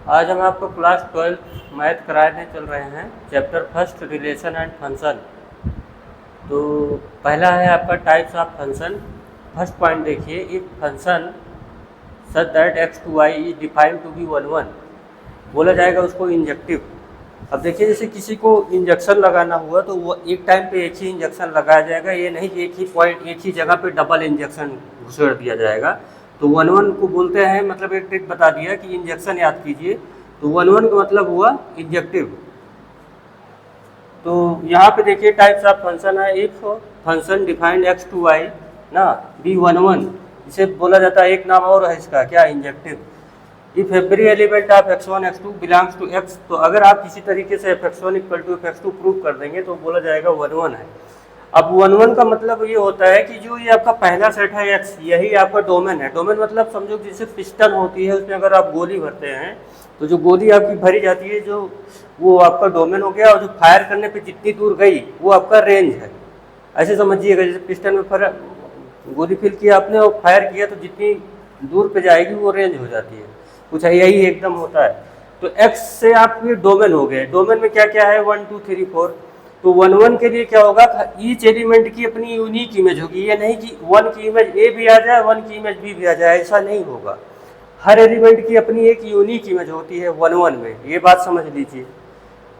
आज हम आपको क्लास 12 मैथ कराने चल रहे हैं, chapter first relation and function. तो पहला है आपका types of function. First point देखिए, if function such that x to y is defined to be one one, बोला जाएगा उसको इंजेक्टिव। अब देखिए, जैसे किसी को इंजेक्शन लगाना हुआ तो वो एक टाइम पे एक ही इंजेक्शन लगाया जाएगा, ये नहीं कि एक ही पॉइंट एक ही जगह पे डबल इंजेक्शन घुसेड़ दिया जाएगा। तो वन वन को बोलते हैं, मतलब एक ट्रिक बता दिया कि इंजेक्शन याद कीजिए, तो वन वन का मतलब हुआ इंजेक्टिव। तो यहाँ पे देखिए टाइप्स ऑफ फंक्शन है। If function defined X to Y ना बी वन वन, इसे बोला जाता है, एक नाम और है इसका क्या, injective. If every element of x1 x2 belongs to x, तो अगर आप किसी तरीके से f(x1 = f(x2) प्रूव कर देंगे तो बोला जाएगा वन वन है। अब वन वन का मतलब ये होता है कि जो ये आपका पहला सेट है x, यही आपका डोमेन है। डोमेन मतलब समझो जैसे पिस्टन होती है, उसमें अगर आप गोली भरते हैं तो जो गोली आपकी भरी जाती है जो वो आपका डोमेन हो गया, और जो फायर करने पे जितनी दूर गई वो आपका रेंज है। ऐसे समझिएगा, जैसे पिस्टन में गोली फिल किया आपने और फायर किया तो जितनी दूर पे जाएगी वो रेंज हो जाती है, कुछ यही एकदम होता है। तो x से आपके डोमेन हो गए, डोमेन में क्या क्या है 1 2 3 4। तो वन वन के लिए क्या होगा, ईच एलिमेंट की अपनी यूनिक इमेज होगी। ये नहीं कि वन की इमेज ए भी आ जाए, वन की इमेज बी भी आ जाए, ऐसा नहीं होगा। हर एलिमेंट की अपनी एक यूनिक इमेज होती है वन वन में, ये बात समझ लीजिए।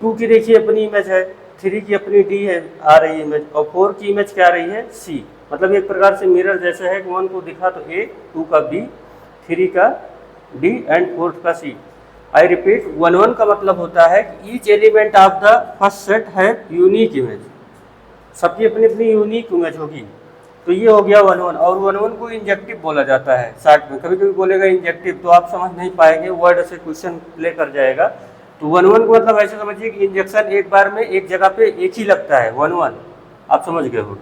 2 की देखिए अपनी इमेज है, 3 की अपनी डी है आ रही इमेज, और 4 की इमेज क्या आ रही है सी। मतलब एक प्रकार से मिरर जैसे है कि 1 को दिखा तो ए, 2 का बी, 3 का डी एंड 4 का सी। आई रिपीट, वन वन का मतलब होता है कि each element of the first set है यूनिक इमेज, सबकी अपनी अपनी यूनिक इमेज होगी। तो ये हो गया वन वन। और वन वन को इंजेक्टिव बोला जाता है। शॉर्ट में कभी कभी बोलेगा इंजेक्टिव तो आप समझ नहीं पाएंगे, वर्ड से क्वेश्चन प्ले कर जाएगा। तो वन वन को मतलब ऐसे समझिए कि इंजेक्शन एक बार में एक जगह पे एक ही लगता है, वन वन, आप समझ गए हो।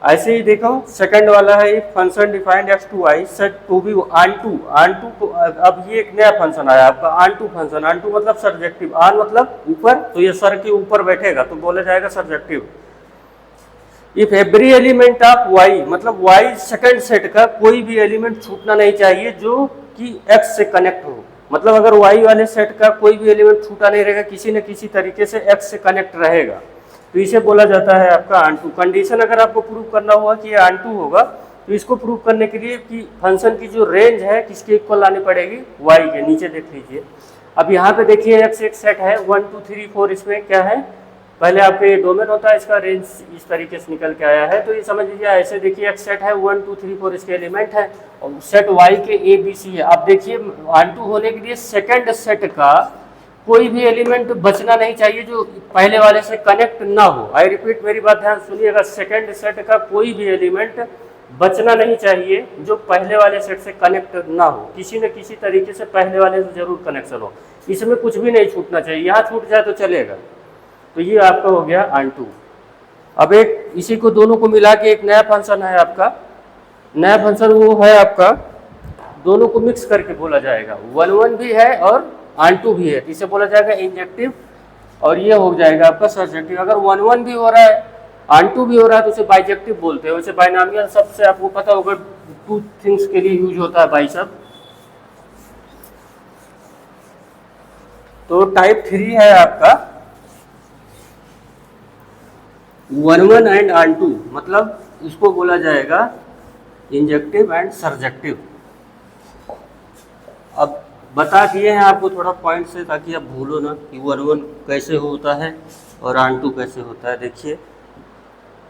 ऐसे ही देखो सेकंड वाला है, function defined X to Y set to be onto. Onto को अब ये एक नया फंक्शन आया आपका, onto function. On to मतलब सर्जेक्टिव, ऑन मतलब ऊपर, तो ये सर के ऊपर बैठेगा तो बोला जाएगा surjective. If every element of Y, मतलब वाई सेकंड सेट का कोई भी एलिमेंट छूटना नहीं चाहिए जो कि एक्स से कनेक्ट हो। मतलब अगर वाई वाले सेट का कोई भी एलिमेंट छूटा नहीं रहेगा, किसी न किसी तरीके से एक्स से कनेक्ट रहेगा, तो इसे बोला जाता है आपका ऑन टू। कंडीशन अगर आपको प्रूव करना हुआ कि ये ऑन टू होगा, तो इसको प्रूव करने के लिए कि फंक्शन की जो रेंज है किसके इक्वल लानी पड़ेगी, वाई के। नीचे देख लीजिए, अब यहाँ पे देखिए एक्स एक सेट है 1 2 3 4, इसमें क्या है, पहले आपके डोमेन होता है, इसका रेंज इस तरीके से निकल के आया है। तो ये समझ लीजिए ऐसे देखिए एक्स सेट है 1 2 3 4 इसके एलिमेंट है, और सेट वाई के ए बी सी है। अब देखिए ऑन टू होने के लिए सेकंड सेट का कोई भी एलिमेंट बचना नहीं चाहिए जो पहले वाले से कनेक्ट ना हो। आई रिपीट, मेरी बात ध्यान सुनिएगा, सेकंड सेट का कोई भी एलिमेंट बचना नहीं चाहिए जो पहले वाले सेट से कनेक्ट ना हो, किसी न किसी तरीके से पहले वाले से जरूर कनेक्शन हो। इसमें कुछ भी नहीं छूटना चाहिए, यहाँ छूट जाए तो चलेगा। तो ये आपका हो गया ऑन टू। अब एक इसी को दोनों को मिला के एक नया फंक्शन है आपका, नया फंक्शन वो है आपका, दोनों को मिक्स करके बोला जाएगा, वन वन भी है और ऑन टू भी है, तो इसे बोला जाएगा इंजेक्टिव, और ये हो जाएगा आपका सर्जेक्टिव। अगर वन वन भी हो रहा है ऑन टू भी हो रहा है तो उसे बाइजेक्टिव बोलते हैं। वैसे बाइनॉमियल शब्द से आपको पता होगा टू थिंग्स के लिए यूज होता है बाई शब्द। तो टाइप 3 है आपका one one and onto, मतलब इसको बोला जाएगा इंजेक्टिव एंड सर्जेक्टिव। अब बता दिए हैं आपको थोड़ा पॉइंट से, ताकि आप भूलो ना कि वन वन कैसे होता है और ऑन टू कैसे होता है। देखिए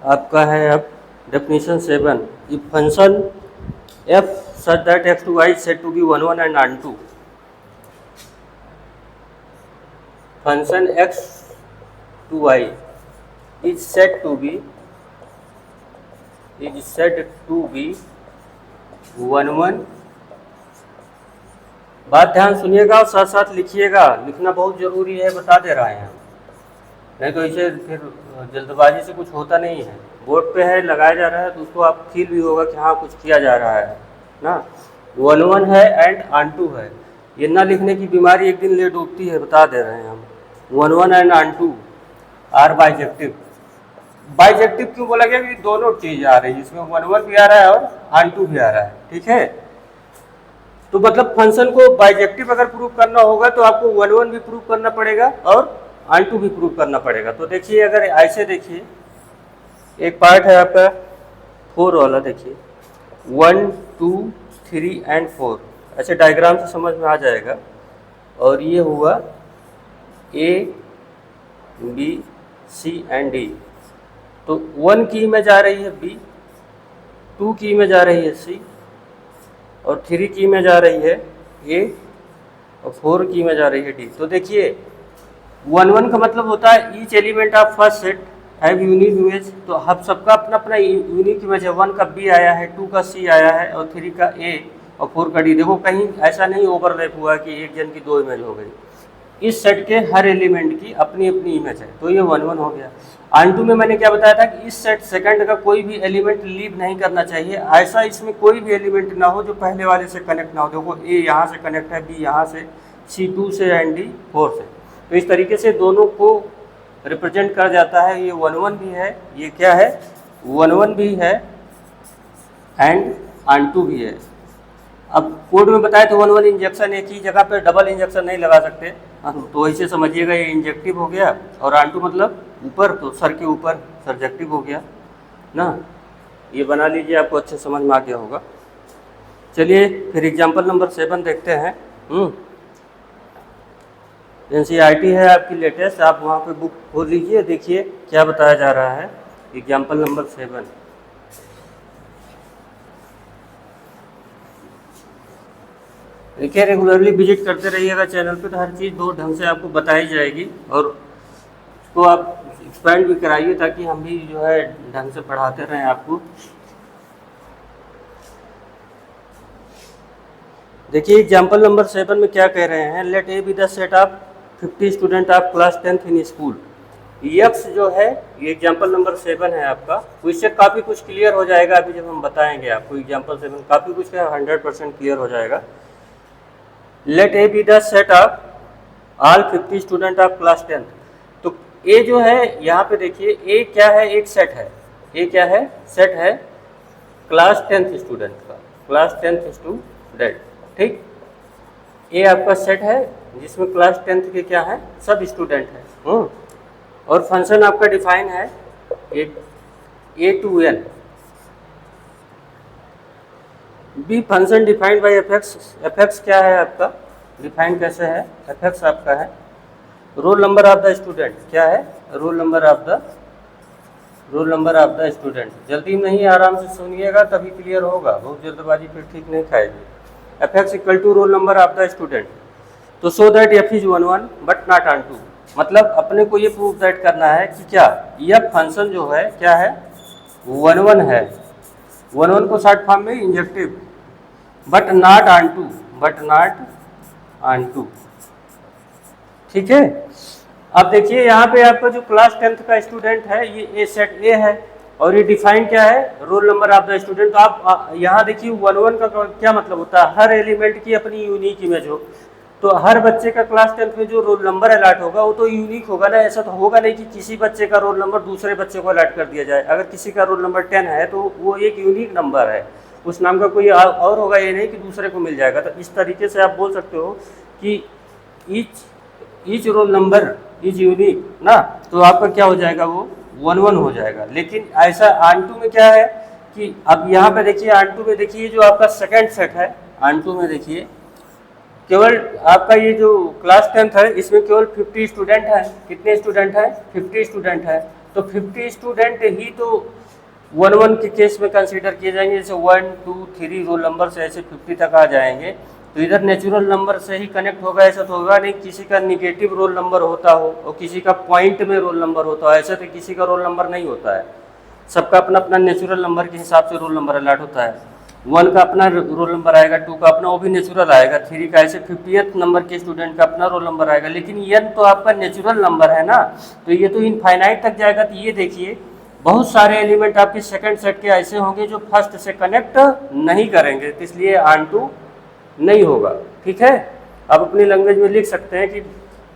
आपका है अब definition 7, if function F such that x to Y set to be one one and onto, function X to Y is said to be one one. बात ध्यान सुनिएगा और साथ साथ लिखिएगा, लिखना बहुत जरूरी है, बता दे रहे हैं हम, नहीं तो इसे फिर जल्दबाजी से कुछ होता नहीं है। बोर्ड पे है, लगाया जा रहा है तो उसको आप फील भी होगा कि हाँ कुछ किया जा रहा है ना। वन वन है एंड ऑन टू है, ये ना लिखने की बीमारी एक दिन ले डूबती है, बता दे रहे हैं हम। One one and onto are bijective. Bijective क्यों बोला गया, कि दोनों चीज आ रही है, इसमें वन वन भी आ रहा है और ऑन टू भी आ रहा है, ठीक है। तो मतलब फंक्शन को बाइजेक्टिव अगर प्रूव करना होगा तो आपको 1 1 भी प्रूव करना पड़ेगा और ऑन टू भी प्रूव करना पड़ेगा। तो देखिए अगर ऐसे देखिए एक पार्ट है आपका 4 वाला, देखिए 1 2 3 एंड 4 ऐसे डायग्राम से समझ में आ जाएगा। और ये हुआ A B C and D। तो 1 की में जा रही है B, 2 की में जा रही है C और 3 की में जा रही है A और 4 की में जा रही है D। तो देखिए 1 1 का मतलब होता है each element of first set have unique image. तो हम सबका अपना अपना यूनिक इमेज है। 1 का B आया है, 2 का C आया है और 3 का A और 4 का D। देखो कहीं ऐसा नहीं ओवरलैप हुआ कि एक जन की 2 इमेज हो गई। इस सेट के हर एलिमेंट की अपनी अपनी इमेज है। तो ये 1 1 हो गया। ऑन2 में मैंने क्या बताया था कि इस सेट सेकंड का कोई भी एलिमेंट लीव नहीं करना चाहिए। ऐसा इसमें कोई भी एलिमेंट ना हो जो पहले वाले से कनेक्ट ना हो। देखो A यहाँ से कनेक्ट है, B यहाँ से, C 2 से एंड D 4 से। तो इस तरीके से दोनों को रिप्रेजेंट कर जाता है। ये 1 1 भी है, ये क्या है 1 1 भी है एंड ऑन2 भी है। अब कोड में बताया तो 1 1 इंजेक्शन एक ही जगह पे डबल इंजेक्शन नहीं लगा सकते, तो ऐसे समझिएगा ये इंजेक्टिव हो गया और ऑन2 मतलब ऊपर, तो सर के ऊपर सब्जेक्टिव हो गया ना। ये बना लीजिए, आपको अच्छे समझ में आ गया होगा। चलिए फिर एग्जाम्पल नंबर 7 देखते हैं। NCERT है आपकी लेटेस्ट, आप वहाँ पे बुक खोल लीजिए, देखिए क्या बताया जा रहा है। एग्जाम्पल नंबर 7 देखिए, रेगुलरली विजिट करते रहिएगा चैनल पे, तो हर चीज़ बहुत ढंग से आपको बताई जाएगी और उसको आप एक्सपेंड भी कराइए ताकि हम भी जो है ढंग से पढ़ाते रहें आपको। देखिए एग्जाम्पल नंबर 7 में क्या कह रहे हैं। Let A be the set of 50 student of class 10th in school. यक्स जो है ये एग्जाम्पल नंबर 7 है आपका, तो इससे काफ़ी कुछ क्लियर हो जाएगा। अभी जब हम बताएंगे आपको एग्जाम्पल 7 काफ़ी कुछ 100% क्लियर हो जाएगा। Let A be the set of all 50 student of class 10th। तो ए जो है यहाँ पे देखिए, ए क्या है, एक सेट है। ए क्या है, सेट है क्लास 10th स्टूडेंट का, क्लास 10th स्टूडेंट, ठीक। ए आपका सेट है जिसमें क्लास 10th के क्या है, सब स्टूडेंट है। और फंक्शन आपका डिफाइन है A to N। Be function defined by F X क्या है आपका, डिफाइन कैसे है, एफ एक्स आपका है role number of the student. क्या है, role number of the student. जल्दी नहीं, आराम से सुनिएगा तभी क्लियर होगा, बहुत जल्दबाजी फिर ठीक नहीं खाएगी। F x equal to roll number of the student. तो so that f is 1 1 but not onto. मतलब अपने को ये प्रूफ दैट करना है कि क्या यह फंक्शन जो है क्या है 1 1 है। 1 1 को शॉर्ट फॉर्म में इंजेक्टिव, बट नॉट ऑन2, ठीक है। अब देखिए यहाँ पे आपका जो क्लास 10th का स्टूडेंट है ये ए सेट ए है और ये डिफाइन क्या है, role number of the student. तो आप यहाँ देखिए 1 1 का क्या मतलब होता है, हर एलिमेंट की अपनी यूनिक इमेज हो। तो हर बच्चे का क्लास 10th में जो रोल नंबर अलॉट होगा वो तो यूनिक होगा ना। ऐसा तो होगा नहीं कि किसी बच्चे का रोल नंबर दूसरे बच्चे को अलॉट कर दिया जाए। अगर किसी का रोल नंबर 10 है तो वो एक यूनिक नंबर है, उस नाम का कोई और होगा, ये नहीं कि दूसरे को मिल जाएगा। तो इस तरीके से आप बोल सकते हो कि each roll number is unique ना। तो आपका क्या हो जाएगा, वो 1 1 हो जाएगा। लेकिन ऐसा ऑन2 में क्या है कि अब यहाँ पे देखिए ऑन2 में देखिए जो आपका सेकंड सेट है, ऑन2 में देखिए केवल आपका ये जो क्लास 10th है इसमें केवल 50 स्टूडेंट है। कितने स्टूडेंट है, 50 स्टूडेंट है। तो 50 स्टूडेंट ही तो 1 1 के केस में कंसीडर किए जाएंगे। जैसे 1 2 3 रोल नंबर से ऐसे 50 तक आ जाएंगे। तो इधर नेचुरल नंबर से ही कनेक्ट होगा, ऐसा तो होगा नहीं किसी का निगेटिव रोल नंबर होता हो और किसी का पॉइंट में रोल नंबर होता हो। ऐसा तो किसी का रोल नंबर नहीं होता है, सबका अपना अपना नेचुरल नंबर के हिसाब से रोल नंबर अलॉट होता है। 1 का अपना रोल नंबर आएगा, 2 का अपना वो भी नेचुरल आएगा, 3 का ऐसे 50th नंबर के स्टूडेंट का अपना रोल नंबर आएगा। लेकिन n तो आपका नेचुरल नंबर है ना, तो ये तो इनफाइनाइट तक जाएगा। तो ये देखिए बहुत सारे एलिमेंट आपके सेकंड सेट के ऐसे होंगे जो फर्स्ट से कनेक्ट नहीं करेंगे, तो इसलिए ऑन2 नहीं होगा, ठीक है। आप अपनी लैंग्वेज में लिख सकते हैं कि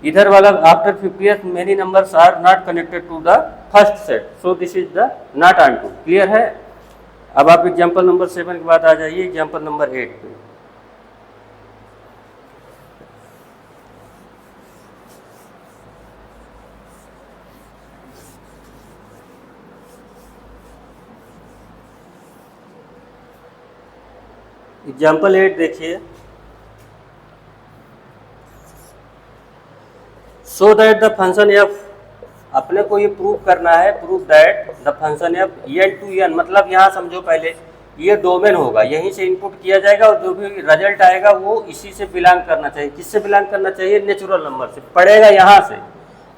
इधर वाला after 50th many numbers are not connected to the first set, so this is the not onto. Clear है। अब आप एग्जाम्पल नंबर 7 के बाद आ जाइए एग्जाम्पल नंबर 8 पे। एग्जाम्पल 8 देखिए, so that the function F, अपने को ये प्रूव करना है, prove that the function F N to N, मतलब यहाँ समझो पहले ये डोमेन होगा, यहीं से इनपुट किया जाएगा और जो भी रिजल्ट आएगा वो इसी से बिलोंग करना चाहिए। किससे बिलोंग करना चाहिए? नेचुरल नंबर से, पढ़ेगा यहाँ से,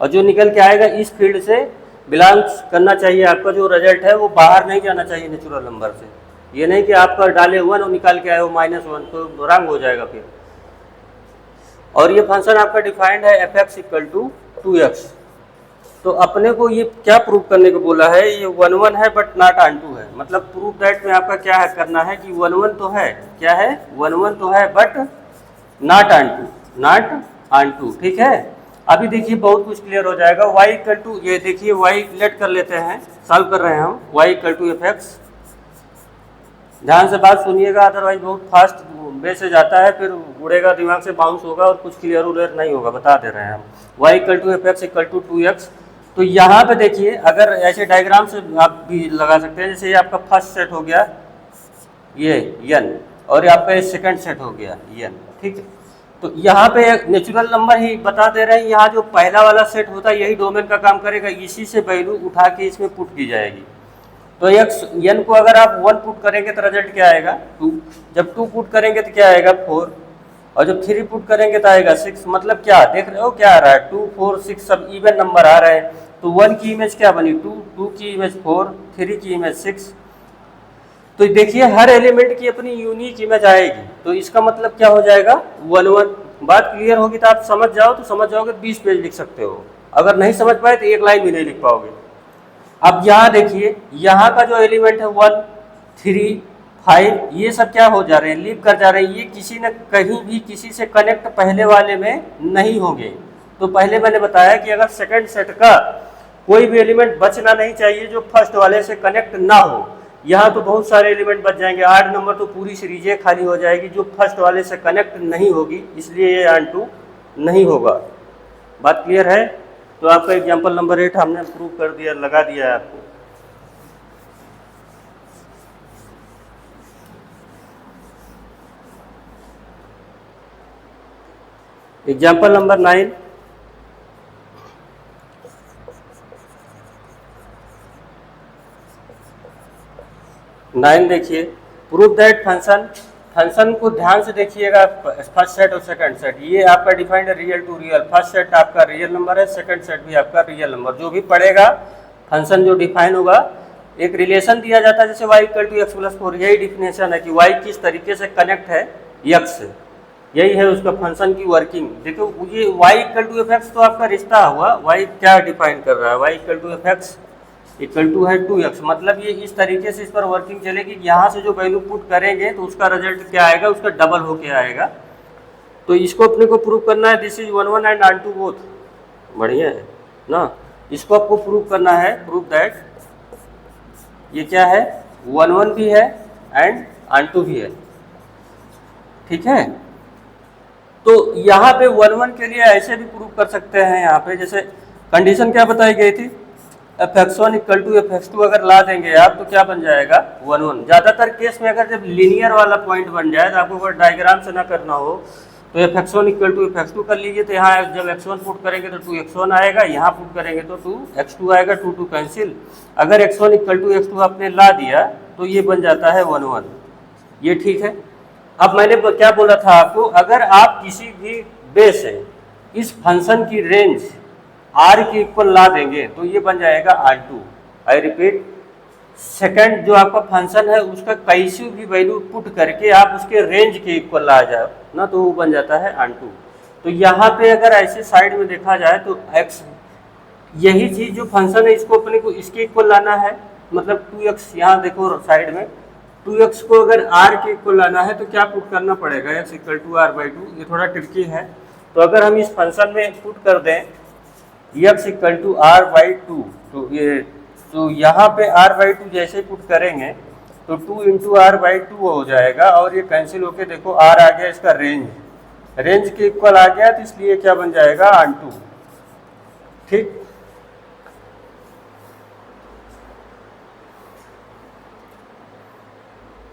और जो निकल के आएगा इस फील्ड से बिलोंग करना चाहिए। आपका जो रिजल्ट है वो बाहर नहीं जाना चाहिए नेचुरल नंबर से। ये नहीं कि आपका डाले 1 और निकाल के आए हो -1, तो रंग हो जाएगा फिर। और ये फंक्शन आपका डिफाइंड है F x equal to 2x। तो अपने को ये क्या प्रूव करने को बोला है? ये 1 1 है बट नॉट ऑन 2 है, मतलब प्रूव दैट में आपका क्या है करना है कि 1 1 तो है, क्या है 1 1 तो है but not on 2, not on 2, ठीक है। अभी देखिए बहुत कुछ क्लियर हो जाएगा। y इक्वल टू, ये देखिए y लेट कर लेते हैं, सॉल्व कर रहे हैं हम, y equal to F X. ध्यान से बात सुनिएगा, अदरवाइज बहुत फास्ट बेस से जाता है, फिर उड़ेगा, दिमाग से बाउंस होगा और कुछ क्लियर उलियर नहीं होगा, बता दे रहे हैं हम। y equal to F x equal to 2x। तो यहाँ पे देखिए, अगर ऐसे डायग्राम से आप भी लगा सकते हैं, जैसे ये आपका फर्स्ट सेट हो गया ये n, और ये आपका सेकंड सेट हो गया n, ठीक है। तो यहाँ पे नेचुरल नंबर ही बता दे रहे हैं, यहाँ जो पहला वाला सेट होता है यही डोमेन का काम करेगा, इसी से वैल्यू उठा के इसमें पुट की जाएगी। तो n को अगर आप 1 पुट करेंगे तो रिजल्ट क्या आएगा 2, जब 2 पुट करेंगे तो क्या आएगा 4, और जब 3 पुट करेंगे तो आएगा 6। मतलब क्या देख रहे हो, क्या आ रहा है 2 4 6 सब इवन नंबर आ रहे हैं। तो 1 की इमेज क्या बनी 2, 2 की इमेज 4, 3 की इमेज 6। तो देखिए हर एलिमेंट की अपनी यूनिक इमेज आएगी, तो इसका मतलब क्या हो जाएगा 1 1। बात क्लियर होगी तो आप समझ जाओ, तो समझ जाओगे 20 पेज लिख सकते हो, अगर नहीं समझ पाए तो एक लाइन भी नहीं लिख पाओगे। अब यहाँ देखिए, यहाँ का जो एलिमेंट है 1 3 5 ये सब क्या हो जा रहे हैं, लीव कर जा रहे हैं, ये किसी न कहीं भी किसी से कनेक्ट पहले वाले में नहीं होंगे। तो पहले मैंने बताया कि अगर सेकंड सेट का कोई भी एलिमेंट बचना नहीं चाहिए जो फर्स्ट वाले से कनेक्ट ना हो। यहाँ तो बहुत सारे एलिमेंट बच जाएंगे, 8 नंबर तो पूरी सीरीज खाली हो जाएगी जो फर्स्ट वाले से कनेक्ट नहीं होगी, इसलिए ये ऑन 2 नहीं होगा। बात क्लियर है? तो आपका एग्जाम्पल नंबर 8 हमने प्रूव कर दिया, लगा दिया है आपको। एग्जाम्पल नंबर 9, देखिए, प्रूव दैट फंक्शन को ध्यान से देखिएगा, फर्स्ट सेट और सेकंड सेट ये आपका डिफाइंड है real to real. First set आपका रियल नंबर है, सेकंड सेट भी आपका रियल नंबर। जो भी पढ़ेगा फंक्शन जो डिफाइन होगा, एक रिलेशन दिया जाता है जैसे y equal to x plus 4, यही डिफिनेशन है कि y किस तरीके से कनेक्ट है x से, यही है उसका फंक्शन की वर्किंग। देखो ये y equal to F x तो आपका रिश्ता हुआ, y क्या डिफाइन कर रहा है, y equal to F x equal to है 2x। मतलब ये इस तरीके से इस पर वर्किंग चलेगी, यहाँ से जो वैल्यू पुट करेंगे तो उसका रिजल्ट क्या आएगा, उसका डबल होके आएगा। तो इसको अपने को प्रूव करना है, this is 1 1 and on 2 both, बढ़िया है ना। इसको आपको प्रूव करना है, प्रूव दैट ये क्या है 1 1 भी है एंड ऑन 2 भी है, ठीक है। तो यहाँ पे 1 1 के लिए ऐसे भी प्रूव कर सकते हैं, यहाँ पे जैसे कंडीशन क्या बताई गई थी, f(x1) इक्वल टू f(x2) अगर ला देंगे आप तो क्या बन जाएगा 1 1। ज़्यादातर केस में अगर जब लीनियर वाला पॉइंट बन जाए तो आपको अगर डायग्राम से ना करना हो तो f(x1) इक्वल टू f(x2) कर लीजिए। तो यहाँ जब x1 पुट करेंगे तो 2x1 आएगा, यहाँ पुट करेंगे तो 2x2 आएगा, 2 2 कैंसिल। अगर x1 इक्वल टू x2 आपने ला दिया तो ये बन जाता है 1 1, ये ठीक है। अब मैंने क्या बोला था आपको, अगर आप किसी भी बेस से इस फंक्शन की रेंज r के इक्वल ला देंगे तो ये बन जाएगा R2। आई रिपीट, सेकंड जो आपका फंक्शन है उसका कैसी भी वैल्यू पुट करके आप उसके रेंज के इक्वल ला जाओ ना तो वो बन जाता है R2। तो यहाँ पे अगर ऐसे साइड में देखा जाए तो x, यही चीज जो फंक्शन है इसको अपने को इसके इक्वल लाना है, मतलब 2x, यहाँ देखो साइड में 2x को अगर r के इक्वल लाना है तो क्या पुट करना पड़ेगा, x इक्वल टू r/2। ये थोड़ा ट्रिकी है, तो अगर हम इस फंक्शन में पुट कर दें x इक्वल टू r/2, तो यहाँ पे r/2 जैसे पुट करेंगे तो 2 इंटू r/2 हो जाएगा, और ये कैंसिल होके देखो r आ गया, इसका रेंज के इक्वल आ गया, तो इसलिए क्या बन जाएगा R2, ठीक।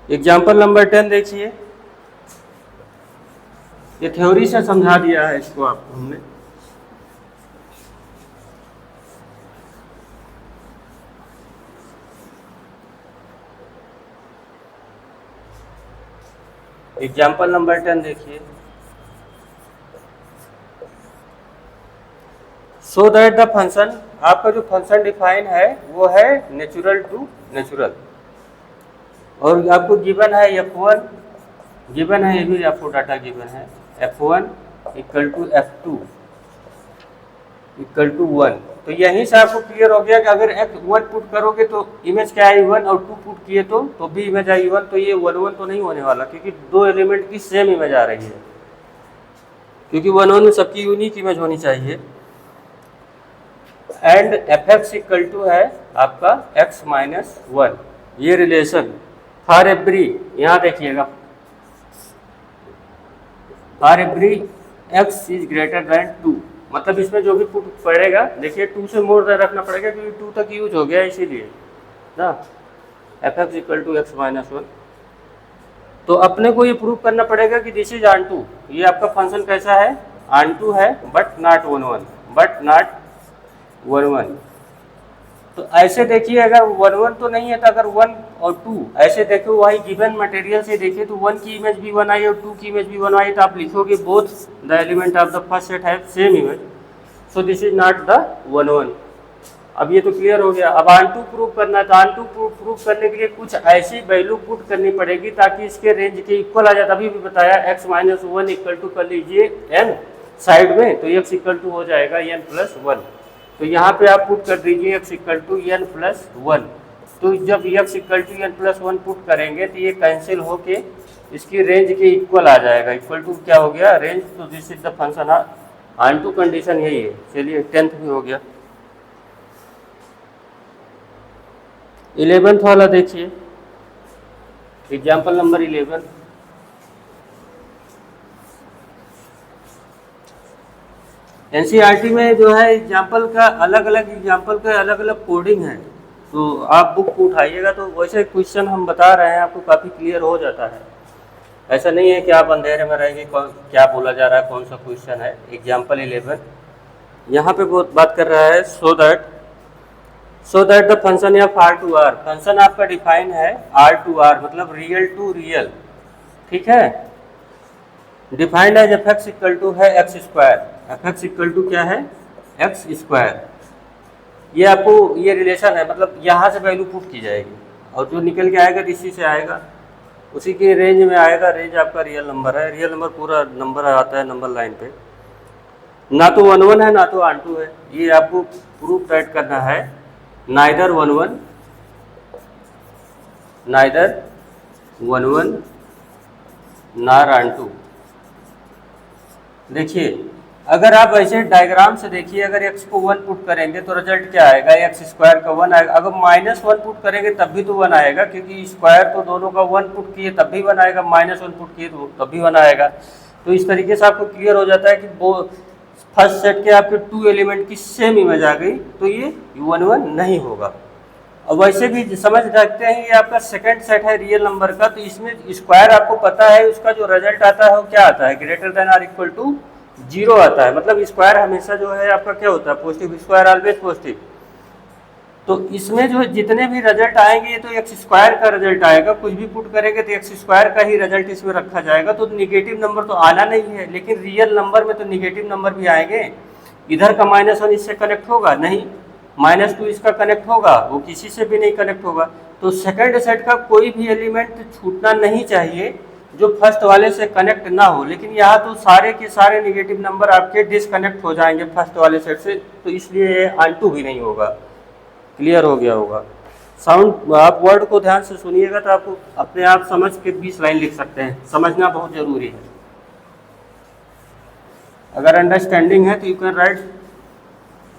एग्जाम्पल नंबर 10 देखिए, ये थ्योरी से समझा दिया है इसको आपको हमने। एग्जाम्पल नंबर 10 देखिए। सो दैट द फंक्शन, आपका जो फंक्शन डिफाइन है वो है नेचुरल टू नेचुरल, और आपको गिवन है f1, गिवन है, ये भी आपको डाटा गिवन है f1 equal to f2 equal to 1। तो यहीं से आपको क्लियर हो गया कि अगर f1 पुट करोगे तो इमेज क्या आई 1, और 2 पुट किए तो भी इमेज आई 1। तो ये 1 1 तो नहीं होने वाला, क्योंकि दो एलिमेंट की सेम इमेज आ रही है, क्योंकि 1 1 में सबकी यूनिक इमेज होनी चाहिए। एंड fx इक्वल टू है आपका x माइनस 1, ये रिलेशन फॉर एवरी, यहाँ देखिएगा for every x is greater than 2, मतलब इसमें जो भी पुट पड़ेगा, देखिए 2 से मोर देन रखना पड़ेगा क्योंकि 2 तक यूज हो गया इसीलिए ना। fx equal to x minus 1, तो अपने को ये प्रूव करना पड़ेगा कि दिस इज ऑन टू, ये आपका फंक्शन कैसा है, ऑन टू है बट नॉट 1 1, बट नॉट 1 1। तो ऐसे देखिए, अगर 1 1 तो नहीं है, तो अगर 1 और 2 ऐसे देखो, वही गिवन मटेरियल से देखिए तो 1 की इमेज भी 1 आई और 2 की इमेज भी 1 आई, तो आप लिखोगे both the element of the first set have same image, so this is not the 1 1। अब ये तो क्लियर हो गया। अब ऑन टू प्रूव करना है, तो ऑन टू प्रूव करने के लिए कुछ ऐसी वैल्यू पुट करनी पड़ेगी ताकि इसके रेंज के इक्वल आ जाए। तभी भी बताया x माइनस 1 इक्वल टू कर लीजिए n साइड में, तो x इक्वल टू हो जाएगा n प्लस 1। तो यहाँ पे आप पुट कर दीजिए x equal to n plus 1। तो जब x equal to n plus 1 put करेंगे तो ये कैंसिल होके इसकी रेंज के इक्वल आ जाएगा। इक्वल टू क्या हो गया, रेंज। तो this is the function on two condition यही है। चलिए 10th भी हो गया। 11th वाला देखिए, एग्जाम्पल नंबर 11। एनसीईआरटी में जो है एग्जाम्पल का अलग अलग कोडिंग है, तो आप बुक को उठाइएगा तो वैसे क्वेश्चन हम बता रहे हैं आपको, काफ़ी क्लियर हो जाता है। ऐसा नहीं है कि आप अंधेरे में रहेंगे कौन क्या बोला जा रहा है, कौन सा क्वेश्चन है। एग्जाम्पल 11 यहाँ पे बहुत बात कर रहा है। So that the function of R to R, function आपका डिफाइन है आर टू आर, मतलब रियल टू रियल, ठीक है। Defined as f x equal to है x square, f x equal to क्या है, एक्स स्क्वायर। ये आपको ये रिलेशन है, मतलब यहाँ से वैल्यू पुट की जाएगी और जो निकल के आएगा इसी से आएगा, उसी के रेंज में आएगा। रेंज आपका रियल नंबर है, रियल नंबर पूरा नंबर आता है नंबर लाइन पे, ना तो 1 1 है ना तो ऑन टू है। ये आपको प्रूफ राइट करना है, नाइदर 1 1 नार ऑन टू। देखिए अगर आप ऐसे डायग्राम से देखिए, अगर x को 1 पुट करेंगे तो रिजल्ट क्या आएगा, एक्स स्क्वायर का 1 आएगा। अगर -1 पुट करेंगे तब भी तो 1 आएगा, क्योंकि स्क्वायर तो दोनों का 1 पुट किए तब भी 1 आएगा, -1 पुट किए तो तब भी 1 आएगा। तो इस तरीके से आपको क्लियर हो जाता है कि वो फर्स्ट सेट के आपके 2 एलिमेंट की सेम इमेज आ गई, तो ये 1 1 नहीं होगा। और वैसे भी समझ रखते हैं, ये आपका सेकंड सेट है रियल नंबर का, तो इसमें स्क्वायर आपको पता है उसका जो रिजल्ट आता है वो क्या आता है, greater than or equal to 0 आता है। मतलब स्क्वायर हमेशा जो है आपका क्या होता है, पॉजिटिव, स्क्वायर ऑलवेज पॉजिटिव। तो इसमें जो जितने भी रिजल्ट आएंगे ये तो एक्स स्क्वायर का रिजल्ट आएगा, कुछ भी पुट करेंगे तो एक्स स्क्वायर का ही रिजल्ट इसमें रखा जाएगा। तो निगेटिव नंबर तो आना नहीं है, लेकिन रियल नंबर में तो निगेटिव नंबर भी आएंगे। इधर का -1 इससे कनेक्ट होगा नहीं, -2 इसका कनेक्ट होगा, वो किसी से भी नहीं कनेक्ट होगा। तो सेकंड सेट का कोई भी एलिमेंट छूटना नहीं चाहिए जो फर्स्ट वाले से कनेक्ट ना हो। लेकिन यहाँ तो सारे के सारे निगेटिव नंबर आपके डिसकनेक्ट हो जाएंगे फर्स्ट वाले सेट से, तो इसलिए ऑन-टू भी नहीं होगा। क्लियर हो गया होगा। साउंड आप वर्ड को ध्यान से सुनिएगा तो आपको अपने आप समझ के 20 लाइन लिख सकते हैं, समझना बहुत जरूरी है। अगर अंडरस्टैंडिंग है तो you can write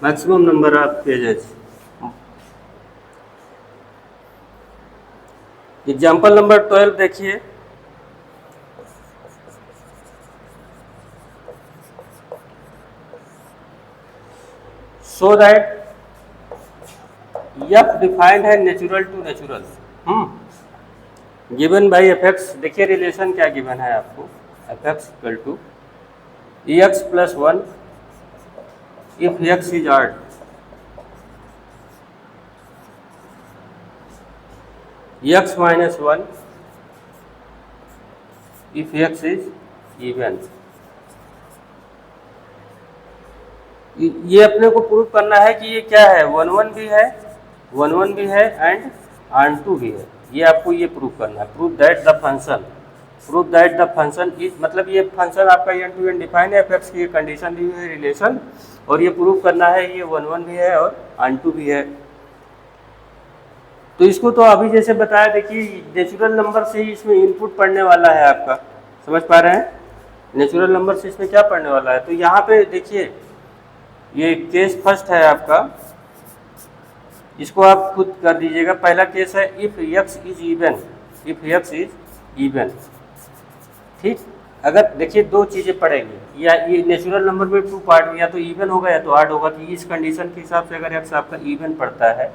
maximum number of pages. Example number 12 देखिए। सो दैट एफ डिफाइंड है natural to natural, given by f x. देखिए रिलेशन क्या गिवन है आपको, f x equal to x plus one if x is odd, x minus one if x is even. ये अपने को prove करना है कि ये क्या है, वन वन भी है, वन वन भी है एंड आन टू भी है। ये आपको ये प्रूव करना है, prove that the function is, मतलब ये फंक्शन आपका एन टू एन डिफाइन है, एफ एक्स की ये कंडीशन दी हुई है रिलेशन, और ये प्रूव करना है ये वन वन भी है और आन टू भी है। तो इसको तो अभी जैसे बताया, देखिए नेचुरल नंबर से ही इसमें इनपुट पढ़ने वाला है आपका, समझ पा रहे हैं, नेचुरल नंबर से इसमें क्या पढ़ने वाला है। तो यहाँ पे देखिए ये केस फर्स्ट है आपका, इसको आप खुद कर दीजिएगा। पहला केस है if x is even, if x is even, ठीक। अगर देखिए दो चीज़ें पड़ेंगी, या ये नेचुरल नंबर में टू पार्ट में, या तो इवन होगा या तो ऑड होगा। कि इस कंडीशन के हिसाब से अगर एक्स आपका इवन पड़ता है,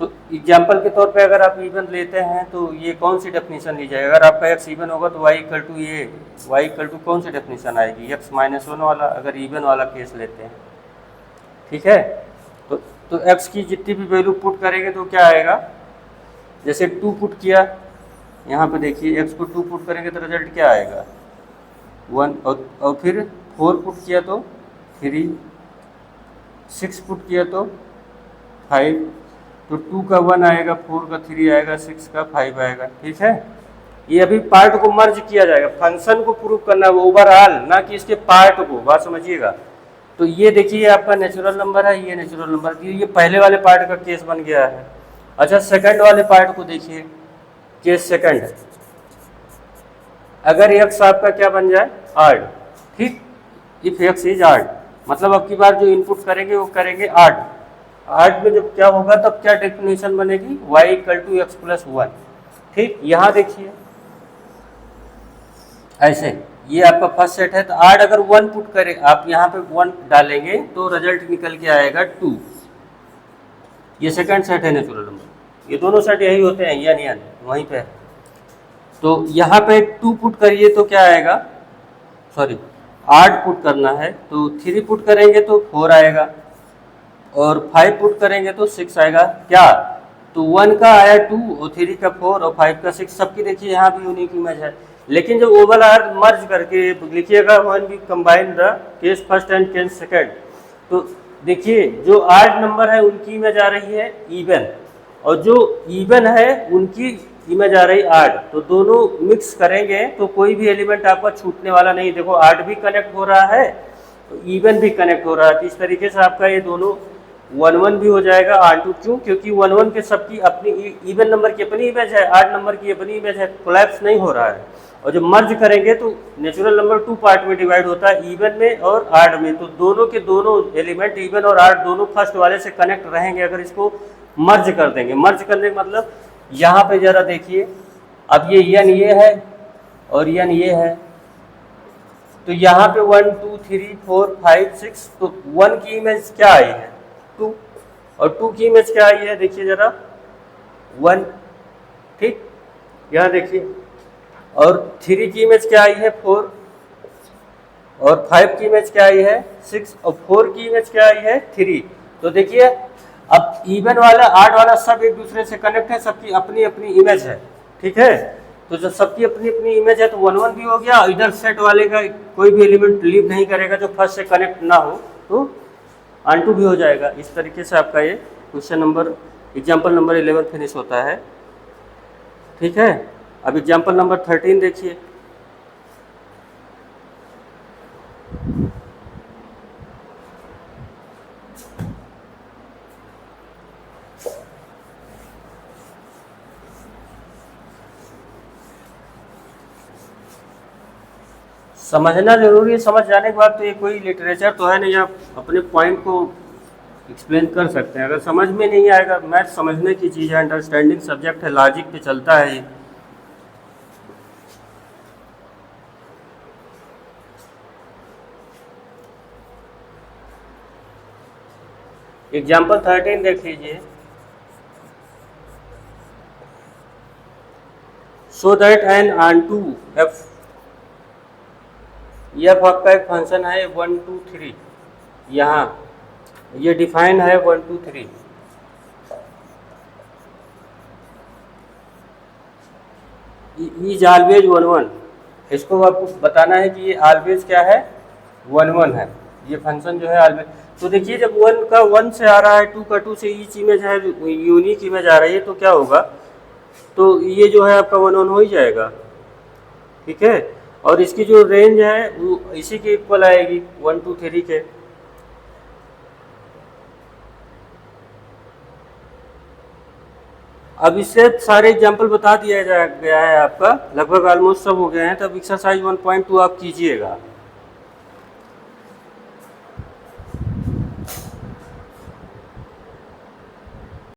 तो एग्जाम्पल के तौर पे अगर आप इवन लेते हैं तो ये कौन सी डेफिनेशन ली जाएगी। अगर आपका एक्स इवन होगा तो वाई इक्वल टू ये, वाई इक्वल टू कौन सी डेफिनेशन आएगी, एक्स माइनस वन वाला, अगर इवन वाला केस लेते हैं, ठीक है। तो एक्स की जितनी भी वैल्यू पुट करेंगे तो क्या आएगा, जैसे टू पुट किया, यहाँ पे देखिए एक्स को टू पुट करेंगे तो रिजल्ट क्या आएगा, वन, और फिर फोर पुट किया तो थ्री, सिक्स पुट किया तो फाइव, तो टू का वन आएगा, फोर का थ्री आएगा, सिक्स का फाइव आएगा, ठीक है। ये अभी पार्ट को मर्ज किया जाएगा, फंक्शन को प्रूव करना है ओवरऑल, ना कि इसके पार्ट को, बात समझिएगा। तो ये देखिए आपका नेचुरल नंबर है, ये नेचुरल नंबर, ये पहले वाले पार्ट का केस बन गया है। अच्छा सेकंड वाले पार्ट को देखिए, केस सेकंड, अगर एक्स आपका क्या बन जाए, ऑड, ठीक, इफ एक्स इज ऑड, मतलब अब की बार जो इनपुट करेंगे वो करेंगे ऑड। ऑड में जब क्या होगा तब क्या डेफिनेशन बनेगी, y equal to x plus one, ठीक। यहाँ देखिए ऐसे, ये आपका फर्स्ट सेट है, तो ऑड अगर वन पुट करें आप यहाँ पे वन डालेंगे तो रिजल्ट निकल के आएगा टू। ये सेकंड सेट है नेचुरल नंबर, ये दोनों सेट यही होते हैं, यानी वहीं पे है। तो यहाँ पे टू पुट करिए तो क्या आएगा, सॉरी आठ पुट करना है तो थ्री पुट करेंगे तो फोर आएगा, और फाइव पुट करेंगे तो सिक्स आएगा। क्या, तो वन का आया टू और थ्री का फोर और फाइव का सिक्स, सबकी देखिए यहाँ भी यूनिक इमेज है। लेकिन जब ओवरऑल मर्ज करके लिखिएगा, वन भी combine the case first and case second, तो देखिए जो आड नंबर है उनकी इमेज आ रही है इवन, और जो इवन है उनकी इमेज आ रही आड, तो दोनों मिक्स करेंगे तो कोई भी एलिमेंट आपका छूटने वाला नहीं। देखो आड भी कनेक्ट हो रहा है तो इवन भी कनेक्ट हो रहा है, तो इस तरीके से आपका ये दोनों वन वन भी हो जाएगा, आर टू, क्यों, क्योंकि वन वन के सबकी अपनी, इवन नंबर की अपनी इमेज है, आड नंबर की अपनी इमेज है, कोलैप्स नहीं हो रहा है। और जब मर्ज करेंगे तो नेचुरल नंबर टू पार्ट में डिवाइड होता है, इवन में और आड में, तो दोनों के दोनों एलिमेंट इवन और आड दोनों फर्स्ट वाले से कनेक्ट रहेंगे अगर इसको मर्ज कर देंगे। मर्ज करने का मतलब यहाँ पे जरा देखिए, अब ये यन ये है और यन ये है, तो यहाँ पे one two three four five six, तो वन की इमेज क्या आई है, टू, और टू की इमेज क्या आई है, देखिए जरा वन, ठीक, यहाँ देखिए, और थ्री की इमेज क्या आई है फोर, और फाइव की इमेज क्या आई है सिक्स, और फोर की इमेज क्या आई है थ्री। तो देखिए अब इवन वाला आड वाला सब एक दूसरे से कनेक्ट है, सबकी अपनी अपनी इमेज है, ठीक है। तो जब सबकी अपनी अपनी इमेज है तो वन वन भी हो गया, इधर सेट वाले का कोई भी एलिमेंट लीव नहीं करेगा जो फर्स्ट से कनेक्ट ना हो, तो ऑन टू भी हो जाएगा। इस तरीके से आपका ये question number, example number 11 finish होता है, ठीक है। अब एग्जाम्पल नंबर 13 देखिए, समझना जरूरी है, समझ जाने के बाद तो ये कोई लिटरेचर तो है नहीं, आप अपने पॉइंट को एक्सप्लेन कर सकते हैं। अगर समझ में नहीं आएगा, मैथ समझने की चीज़ है, अंडरस्टैंडिंग सब्जेक्ट है, लॉजिक पे चलता है ये। एग्जाम्पल 13 देख लीजिए, so that n on to f f आपका एक फंक्शन है 1 2 3, यहाँ ये डिफाइन है 1 2 3। इज ऑलवेज 1 1, इसको आपको बताना है कि ये ऑलवेज क्या है 1 1 है, ये फंक्शन जो है ऑलवेज। तो देखिए जब 1 का 1 से आ रहा है, 2 का 2 से ईच इमेज है, यूनिक इमेज आ रही है, तो क्या होगा, तो ये जो है आपका 1 1 हो ही जाएगा, ठीक है। और इसकी जो रेंज है वो इसी के इक्वल आएगी 1 2 3 के। अब इससे सारे एग्जाम्पल बता दिया गया है आपका, लगभग ऑलमोस्ट सब हो गए हैं। तब एक्सरसाइज 1.2 आप कीजिएगा।